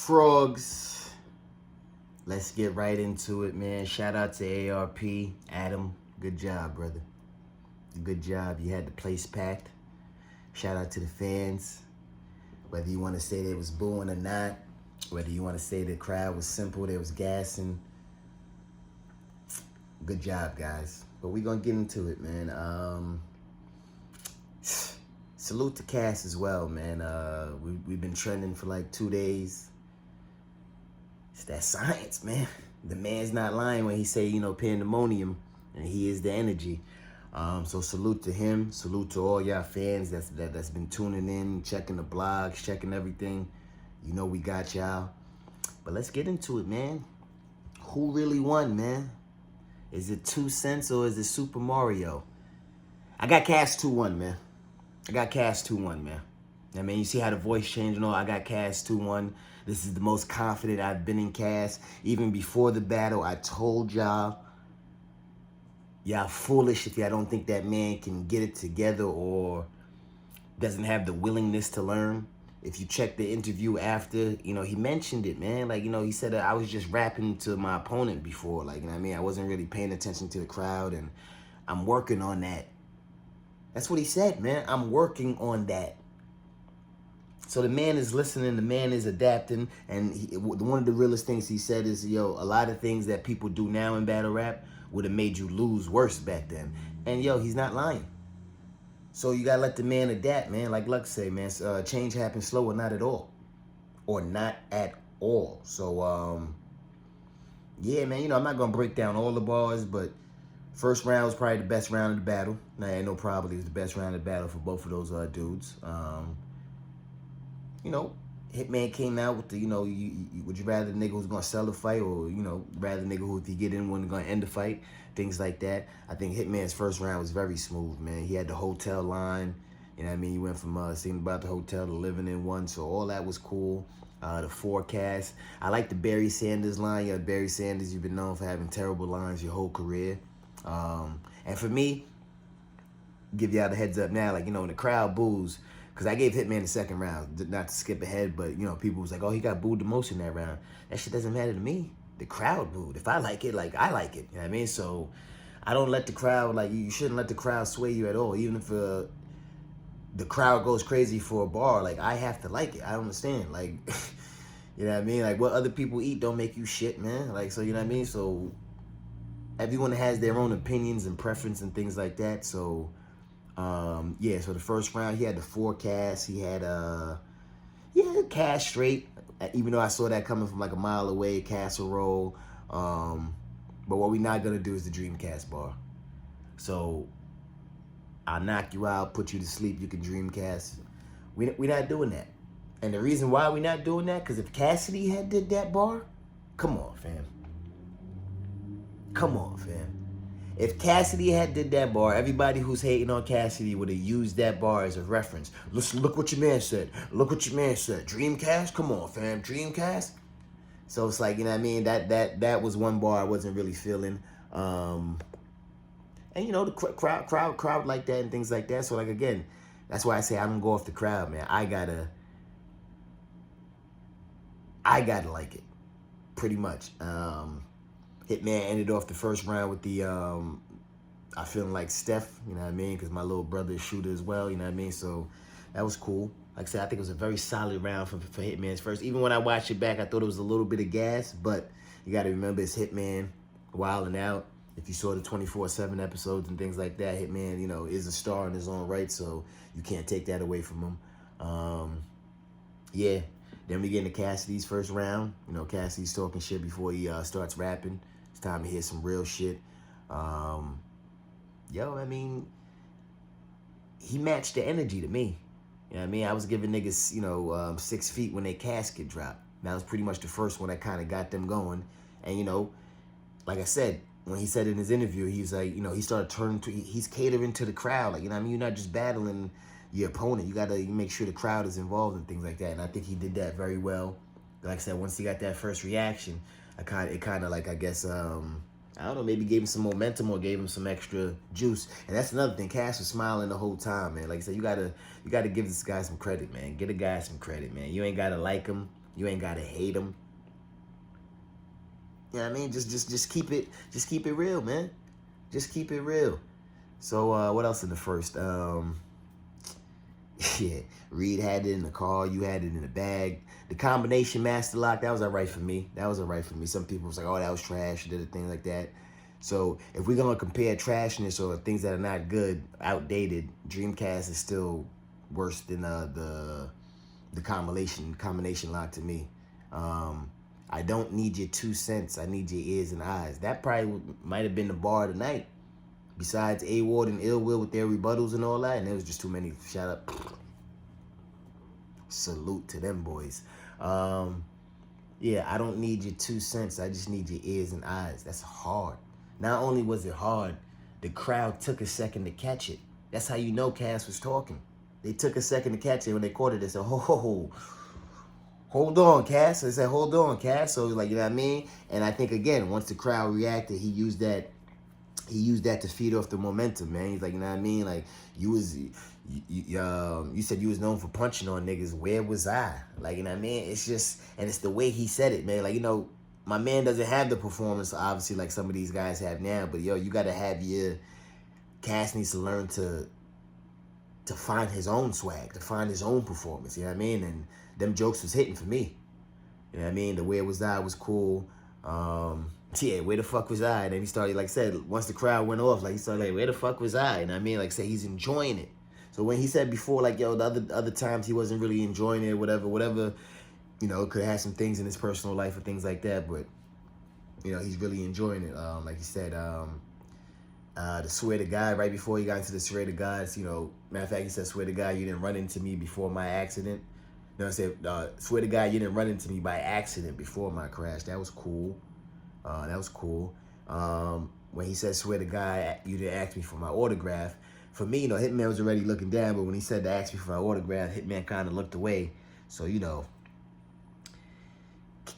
Frogs. Let's get right into it, man. Shout out to ARP. Adam, good job, brother. Good job. You had the place packed. Shout out to the fans. Whether you want to say they was booing or not, whether you want to say the crowd was simple, they was gassing. Good job, guys. But we gonna get into it, man. Salute to Cass as well, man. We've been trending for like 2 days. It's that science, man. The man's not lying when he say, pandemonium, and he is the energy. So salute to him. Salute to all y'all fans that's been tuning in, checking the blogs, checking everything. We got y'all. But let's get into it, man. Who really won, man? Is it 2 cents or is it Super Mario? I got Cass 2-1, man. I got Cass 2-1, man. I mean, you see how the voice changed and all? I got Cass 2-1. This is the most confident I've been in Cass. Even before the battle, I told y'all foolish if y'all don't think that man can get it together or doesn't have the willingness to learn. If you check the interview after, he mentioned it, man. Like, he said that I was just rapping to my opponent before. Like, I wasn't really paying attention to the crowd, and I'm working on that. That's what he said, man. I'm working on that. So the man is listening, the man is adapting, and one of the realest things he said is, a lot of things that people do now in battle rap would have made you lose worse back then. And, he's not lying. So you got to let the man adapt, man. Like Lux say, man, change happens slow or not at all. Or not at all. So, yeah, man, I'm not going to break down all the bars, but first round was probably the best round of the battle. Now, ain't no probably. It was the best round of the battle for both of those dudes. Hitman came out with the, would you rather the nigga who's going to sell the fight or, rather the nigga who, if you get in one, going to end the fight, things like that. I think Hitman's first round was very smooth, man. He had the hotel line, He went from singing about the hotel to living in one, so all that was cool. The forecast. I like the Barry Sanders line. Barry Sanders, you've been known for having terrible lines your whole career. And for me, give y'all the heads up now, like, when the crowd boos, because I gave Hitman the second round, not to skip ahead, but, people was like, oh, he got booed the most in that round. That shit doesn't matter to me. The crowd booed. If I like it, I like it. You know what I mean? So I don't let the crowd, you shouldn't let the crowd sway you at all. Even if the crowd goes crazy for a bar, I have to like it. I don't understand. You know what I mean? What other people eat don't make you shit, man. So, you know what I mean? So everyone has their own opinions and preference and things like that. So, yeah, so the first round, he had the forecast. He had cash straight, even though I saw that coming from a mile away, casserole. But what we're not going to do is the Dreamcast bar. So I'll knock you out, put you to sleep, you can Dreamcast. We're not doing that. And the reason why we're not doing that, because if Cassidy had did that bar, come on, fam. Come on, fam. If Cassidy had did that bar, everybody who's hating on Cassidy would have used that bar as a reference. Listen, look what your man said. Look what your man said. Dreamcast? Come on, fam. Dreamcast? So it's like, you know what I mean? That was one bar I wasn't really feeling. And, the crowd like that and things like that. So, again, that's why I say I don't go off the crowd, man. I gotta like it, pretty much. Hitman ended off the first round with the, I feel like Steph, you know what I mean? Because my little brother is shooter as well, you know what I mean? So that was cool. Like I said, I think it was a very solid round for Hitman's first. Even when I watched it back, I thought it was a little bit of gas, but you got to remember it's Hitman wilding out. If you saw the 24/7 episodes and things like that, Hitman, is a star in his own right, so you can't take that away from him. Yeah. Then we get into Cassidy's first round. Cassidy's talking shit before he starts rapping. It's time to hear some real shit. He matched the energy to me. You know what I mean? I was giving niggas, 6 feet when they casket dropped. That was pretty much the first one that kind of got them going. And, like I said, when he said in his interview, he's like, he started turning to, he's catering to the crowd. You're not just battling your opponent. You got to make sure the crowd is involved and things like that. And I think he did that very well. Like I said, once he got that first reaction, it kind of I guess, I don't know, maybe gave him some momentum or gave him some extra juice. And that's another thing. Cass was smiling the whole time, man. Like I said, you gotta give this guy some credit, man. Get a guy some credit, man. You ain't gotta like him. You ain't gotta hate him. You know what I mean? Just keep it real, man. Just keep it real. So what else in the first? Yeah, Reed had it in the car. You had it in the bag. The combination master lock, that was all right for me. That was all right for me. Some people was like, oh, that was trash. Did a thing like that. So if we're gonna compare trashness or things that are not good, outdated, Dreamcast is still worse than the combination lock to me. I don't need your 2 cents. I need your ears and eyes. That probably might have been the bar of the night. Besides A Ward and Ill Will with their rebuttals and all that, and there was just too many. Shout out, salute to them boys. Yeah, I don't need your 2 cents. I just need your ears and eyes. That's hard. Not only was it hard, the crowd took a second to catch it. That's how you know Cass was talking. They took a second to catch it. When they caught it, they said, "Oh, hold on, Cass." They said, "Hold on, Cass." So like, you know what I mean? And I think again, once the crowd reacted, he used that to feed off the momentum, man. He's like, you know what I mean? Like, you said you was known for punching on niggas. Where was I? Like, you know what I mean? It's just, and it's the way he said it, man. Like, you know, my man doesn't have the performance, obviously, like some of these guys have now. But, yo, you got to have Cass needs to learn to find his own swag, to find his own performance, you know what I mean? And them jokes was hitting for me. You know what I mean? The Where Was I was cool. Yeah, where the fuck was I? And then he started, like I said, once the crowd went off, like he started like, where the fuck was I? And I mean, like say he's enjoying it. So when he said before, like, yo, the other times he wasn't really enjoying it, whatever, you know, could have some things in his personal life or things like that, but you know, he's really enjoying it. Like he said, the swear to God, right before he got into the swear to Gods, you know, matter of fact, he said, swear to God, you didn't run into me before my accident. You know, I said, swear to God, you didn't run into me by accident before my crash. That was cool. That was cool. When he said, swear to God, you didn't ask me for my autograph. For me, you know, Hitman was already looking down, but when he said to ask me for my autograph, Hitman kind of looked away. So, you know,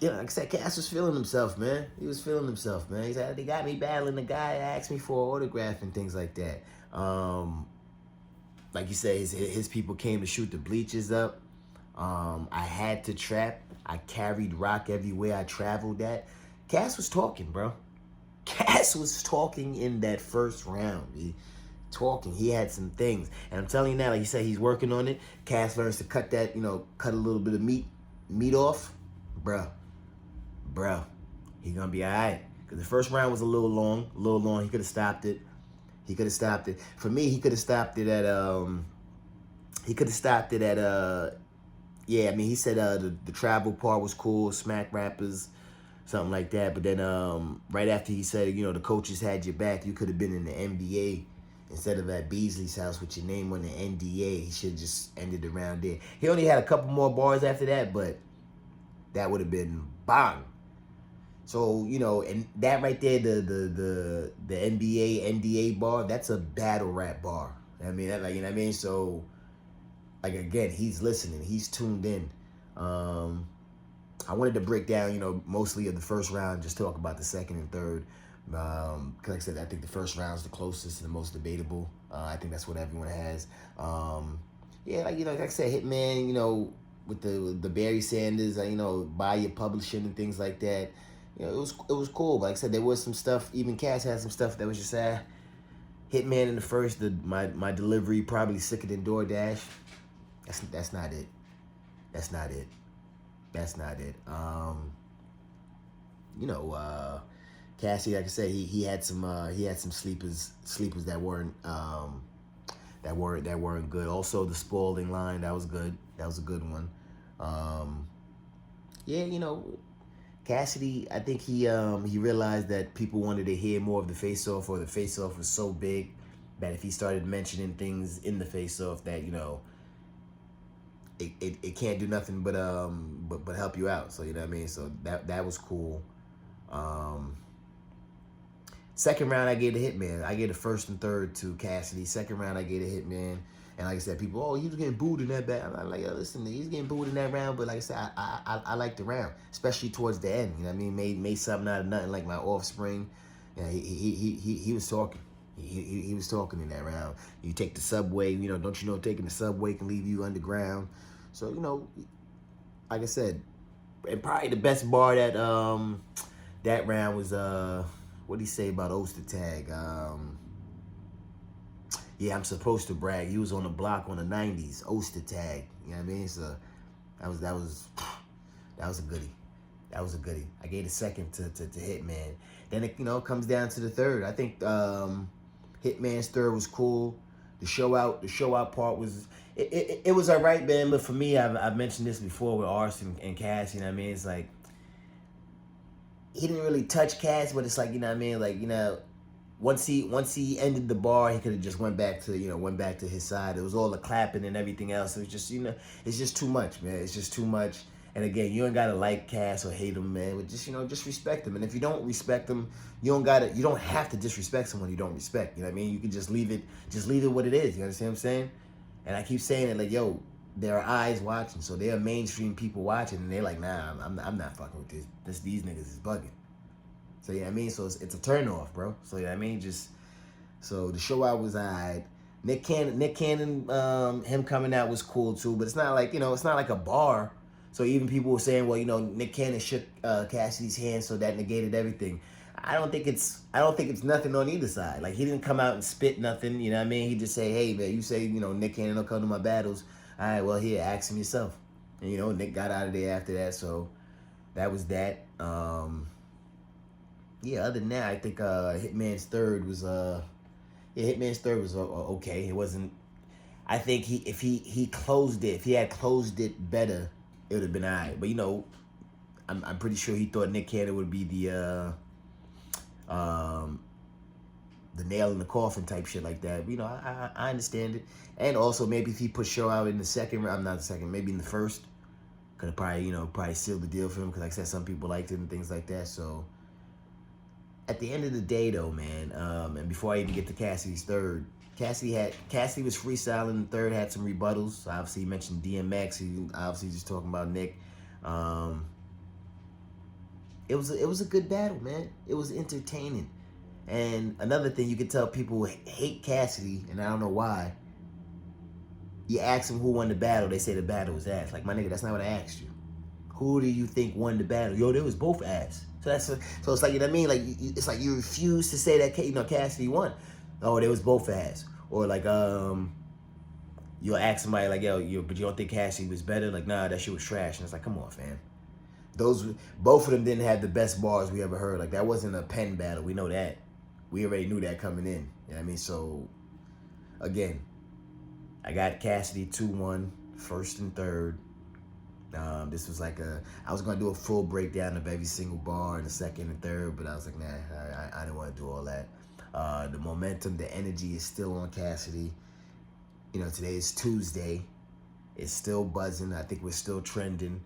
like I said, Cass was feeling himself, man. He was feeling himself, man. He said, they got me battling the guy that asked me for an autograph and things like that. Like you said, his people came to shoot the bleachers up. I had to trap. I carried rock everywhere I traveled at. Cass was talking, bro. Cass was talking in that first round. Talking. He had some things. And I'm telling you now, like you said, he's working on it. Cass learns to cut that, you know, cut a little bit of meat off. Bro, he's gonna be all right. Because the first round was a little long. He could have stopped it. For me, he could have stopped it at, yeah, I mean, he said the travel part was cool, smack rappers, something like that. But then right after he said, you know, the coaches had your back, you could have been in the NBA instead of at Beasley's house with your name on the NDA. He should have just ended around there. He only had a couple more bars after that, but that would have been bang. So, you know, and that right there, the NBA, NDA bar, that's a battle rap bar. I mean, that, like, you know what I mean? So, like, again, he's listening. He's tuned in. I wanted to break down, you know, mostly of the first round, just talk about the second and third. Because like I said, I think the first round is the closest and the most debatable. I think that's what everyone has. Yeah, like, you know, like I said, Hitman, you know, with the Barry Sanders, you know, buy your publishing and things like that. You know, it was cool. But like I said, there was some stuff, even Cass had some stuff that was just, Hitman in the first, my delivery probably sicker than DoorDash. That's not it. You know, Cassidy, like I said, he had some sleepers that weren't good. Also, the Spalding line, that was good. That was a good one. Yeah, you know, Cassidy, I think he realized that people wanted to hear more of the face-off, or the face-off was so big that if he started mentioning things in the face-off that, you know, it can't do nothing but help you out. So, you know what I mean? So that was cool. Second round, I gave the Hitman. I gave the first and third to Cassidy. Second round, I gave the Hitman. And like I said, people, oh, he was getting booed in that battle. I'm like, yo, listen, he's getting booed in that round. But like I said, I liked the round, especially towards the end. You know what I mean? Made something out of nothing, like my Offspring. Yeah, he was talking. He was talking in that round. You take the subway, you know, don't you know taking the subway can leave you underground? So, you know, like I said, And probably the best bar that round was what did he say about Ostertag? Yeah, I'm supposed to brag. He was on the block on the 90s, Ostertag. You know what I mean? So that was a goodie. That was a goodie. I gave the second to Hitman. Then it comes down to the third. I think Hitman's third was cool. The show out part was it was alright, man. But for me, I've mentioned this before with Arson and Cass. You know what I mean? It's like he didn't really touch Cass, but it's like, you know what I mean? Like, once he ended the bar, he could have just went back to his side. It was all the clapping and everything else. It was just, it's just too much, man. It's just too much. And again, you ain't gotta like Cass or hate him, man. But just respect him. And if you don't respect him, you don't have to disrespect someone you don't respect. You know what I mean? You can just leave it what it is. You understand what I'm saying? And I keep saying it like, yo, there are eyes watching, so there are mainstream people watching, and they're like, nah, I'm not fucking with this. These niggas is bugging. So, you know what I mean? So it's a turn off, bro. So, you know what I mean? So the show out was alright. Nick Cannon, him coming out was cool too, but it's not like, it's not like a bar. So even people were saying, well, Nick Cannon shook Cassidy's hand, so that negated everything. I don't think it's nothing on either side. Like, he didn't come out and spit nothing, you know what I mean? He just say, hey, man, you say, Nick Cannon don't come to my battles. All right, well, here, ask him yourself. And, Nick got out of there after that, so that was that. Yeah, other than that, I think Hitman's third was okay. It wasn't. I think if he closed it, if he had closed it better, it would have been alright. But I'm pretty sure he thought Nick Cannon would be the nail in the coffin type shit like that. But, I understand it. And also maybe if he put show out in the second round, not the second, maybe in the first, could have probably sealed the deal for him, because like I said, some people liked it and things like that. So at the end of the day, though, man, and before I even get to Cassidy's third, Cassidy was freestyling. The third had some rebuttals. Obviously, he mentioned DMX. He obviously just talking about Nick. It was a good battle, man. It was entertaining. And another thing, you could tell people hate Cassidy, and I don't know why. You ask them who won the battle, they say the battle was ass. Like, my nigga, that's not what I asked you. Who do you think won the battle? Yo, they was both ass. So it's like, you know what I mean? Like, it's like you refuse to say that Cassidy won. Oh, they was both ass. Or like, you'll ask somebody like, but you don't think Cassidy was better? Like, nah, that shit was trash. And it's like, come on, fam. Both of them didn't have the best bars we ever heard. Like, that wasn't a pen battle. We know that. We already knew that coming in. You know what I mean? So, again, I got Cassidy 2-1, first and third. This was like I was going to do a full breakdown of every single bar in the second and third, but I was like, nah, I didn't want to do all that. The momentum, the energy is still on Cassidy. Today is Tuesday. It's still buzzing. I think we're still trending.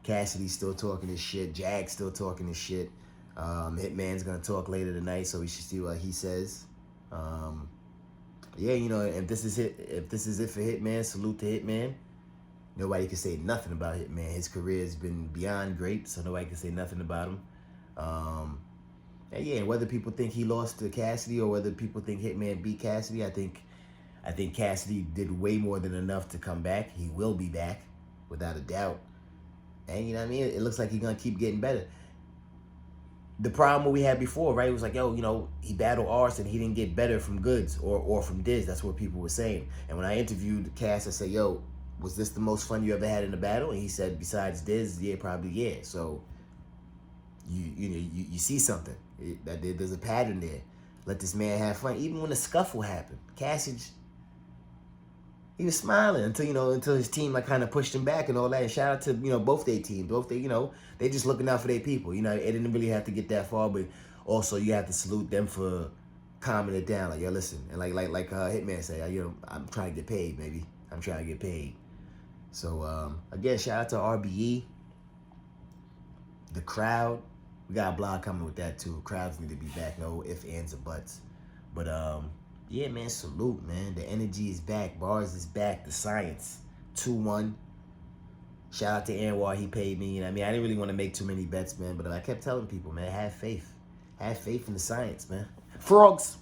Cassidy's still talking his shit. Jag's still talking his shit. Hitman's going to talk later tonight, so we should see what he says. Yeah, if this is it for Hitman, salute to Hitman. Nobody can say nothing about Hitman. His career has been beyond great, so nobody can say nothing about him. And yeah, whether people think he lost to Cassidy or whether people think Hitman beat Cassidy, I think Cassidy did way more than enough to come back. He will be back, without a doubt. And you know what I mean? It looks like he's gonna keep getting better. The problem we had before, right, was like, he battled Arson, he didn't get better from Goods or from Diz. That's what people were saying. And when I interviewed Cass, I said, was this the most fun you ever had in a battle? And he said, besides Diz, yeah, probably yeah. So you see something. There's a pattern there. Let this man have fun. Even when the scuffle happened, Cassidy, he was smiling until his team kind of pushed him back and all that. And shout out to both their teams. They just looking out for their people. It didn't really have to get that far, but also you have to salute them for calming it down. Like, yo, listen, and like Hitman say, I'm trying to get paid, baby. I'm trying to get paid. So again, shout out to RBE, the crowd. We got a blog coming with that too. Crowds need to be back. No ifs, ands, or buts. But yeah, man, salute, man. The energy is back. Bars is back. The science. 2-1. Shout out to Anwar. He paid me. I didn't really want to make too many bets, man. But I kept telling people, man, have faith. Have faith in the science, man. Frogs.